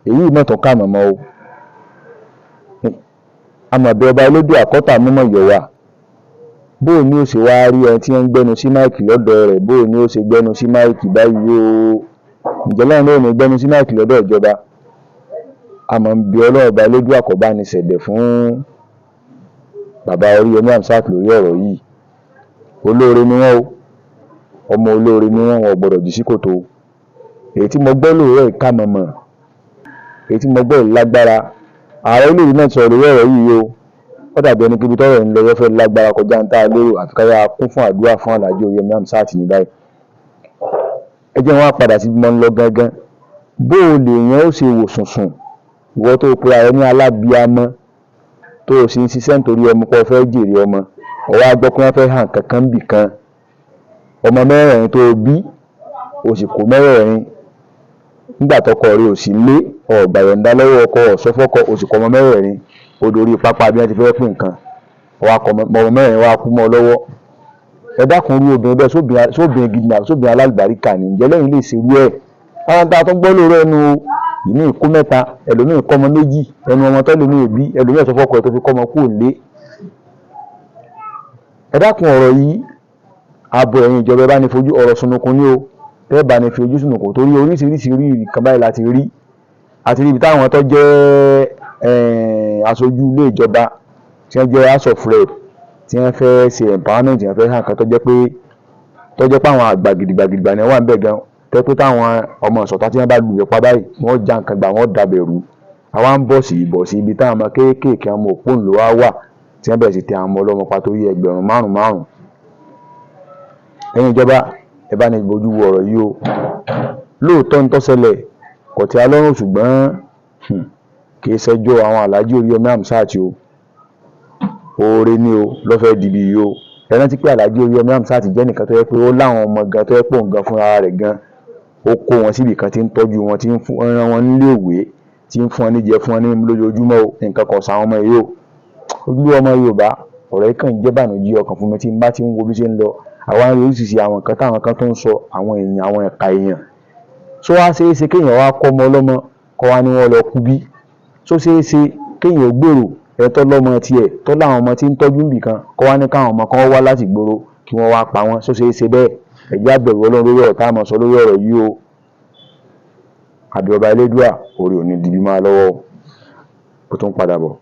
èyí mọ̀tò ká mọ̀mọ́ o amọ̀bẹ ọba elédè àkọ́tà mímọ̀ yọ̀wà bóò ni ó ṣe wá rí ẹni tí ń gbẹ́nu sí máìkì lọ́dọ̀ rẹ̀ bóò ni ó ṣe gbẹ́nu sí máìkì báyìí o ǹjẹ́ lọ́run ló ní gbẹ́nu sí máìkì lọ́dọ̀ ìjọba àmọ́ ń bi ọlọ́run ọba elédè àkọ́bá ni ṣẹ̀dẹ̀ fún bàbá Oríyọmí Hamzat lórí ọ̀rọ̀ yìí olóore ni wọ́n o ọmọ olóore ni wọ́n gbọ́dọ̀ jù sí kòtò èyí tí mo gbọ́ lóòrọ̀ ìka mọ̀mọ́ èyí tí mo gbọ́ lágbára ààrẹ olóòrè náà sọ̀rọ̀ lórí ọ̀rọ̀ yìí o ó dàbí ẹni kíbi tọ́rọ̀ ń lọ yọ́fẹ́ lágbára kọjá ń tá a lérò àfi ká yára kún fún àdúrà fún Alhaji Oríyọmí Hamzat ní báyìí ẹ jẹ́ wọn á padà sí mọ́ ń lọ gangan bó o lè yẹn ó ṣe wò sùnsùn ìwọ tó pe ààrẹ ní alábíamọ tó o sì ń ṣiṣẹ́ nítorí ọmọ pọ̀ fẹ́ jèrè ọmọ ọwọ́ agbọ́ pé wọ́n fẹ́ hàn kankan bì kan ọmọ mẹ́rẹ̀ẹ̀rin tó o bí o sì kó mẹ́rẹ̀ẹ̀rin nígbà tọkọ rẹ ò sí lé ọ̀gbà yọ̀ǹda lọ́wọ́ ọkọ ọ̀sọ́fọ́kọ o sì kọ́ ọmọ mẹ́rẹ̀ẹ̀rin odori pápá bí wọ́n ti fẹ́ pín nǹkan ọmọ mẹ́rin wá kú mọ́ ọ lọ́wọ́ ẹ dákun rú obìnrin bẹ́ẹ̀ sóbìnrin gidi náà sóbìnrin alálùbáríkà ní ǹjẹ́ lẹ́yìn lè ṣerú ẹ̀ táwọn tá a tó gbọ́ lóòrò ẹnu ìní ìkó mẹ́ta ẹlòmíì kọ́ ọmọ méjì ẹnu ọmọ tó lómi èbí ẹlòmíì ọ̀sọ́fọ́kọ ẹ̀ tó fi kọ́ ọmọ kú òlé ẹ dákun ọ̀rọ̀ yìí ààbò ẹ̀yìn ìjọba ẹ bá ní fojú ọ̀rọ̀ sunukun ní o tẹ́ bá ní fi ojú sunukun torí oríṣiríṣi rí nǹkan báyìí láti rí àti ibi táwọn tó jẹ́ aṣojú ilé ìjọba tí wọ́n jẹ́ house of rep tí wọ́n fẹ́ ṣe empowerment wọ́n fẹ́ hàn kan tó jẹ́ pé àwọn àgbà gidigba ni wọ́n wà ń bẹ̀ gan tẹ́ pé táwọn ọmọ ìṣọ̀tá tí wọ́n bá lù yẹpa báyìí wọ́n já nǹkan gbà wọ́n dàbẹ̀rù àwa ń bọ̀ sí ibi táwọn ọmọ kéékèèké ọmọ òpónlò wa wà tí wọ́n bẹ̀rẹ̀ sí tẹ àwọn ọmọ ọlọ́mọ pa torí ẹgbẹ̀rún márùn-ún ẹ̀yin ìjọba ẹ bá ní bójú wo ọ̀rọ̀ yìí o lóòótọ́ ń tó ṣẹlẹ̀ kò tí a lọ́rùn ṣùgbọ́n kì í ṣẹjọ́ àwọn Alhaji Oríyọmí Hamzat o oore ni o lọ́fẹ̀ẹ́ dìbì yìí o ẹ rántí pé Alhaji Oríyọmí Hamzat jẹ́ nìkan tó yẹ pé ó láwọn ọmọ gan tó yẹ pé òun gan fúnra rẹ̀ gan ó kó wọn síbì kan tí ń tọ́jú wọn tí ń rán wọn nílé ìwé tí ń fún wọn níjẹ fún wọn ní lójoojúmọ́ o nǹkan kan sàwọn ọmọ yìí o ojú ọmọ Yorùbá ọ̀rọ̀ yìí kàn jẹ́ bànújẹ́ ọkàn fún mi tí n bá ti ń wo bí ṣe ń lọ àwọn oríṣiríṣi àwọn nǹkan táwọn kan tó ń sọ àwọn èèyàn àwọn ẹ̀ka èèyàn tó wá ṣeé ṣe kéèyàn wá kọ́ ọmọ ọlọ́mọ kọ́ wá ní wọ́n lọ kú bí tó ṣeé ṣe kéèyàn gbèrò ẹ̀tọ́ lọ́mọ tiẹ̀ tó láwọn ọmọ tí ń tọ́jú níbì kan kọ́ wá ní káwọn ọmọ kan wá láti gbòòrò kí wọ́n wá pa wọ́n tó ṣeé ṣe bẹ́ẹ̀ ẹ̀jẹ̀ àbẹ̀rù Ọlọ́run lórí ọ̀rọ̀ táwọn sọ lórí ọ̀rọ̀ yìí o àbí ọba Elédùà orí òní dìbí máa lọ́wọ́ ó tún padà bọ̀.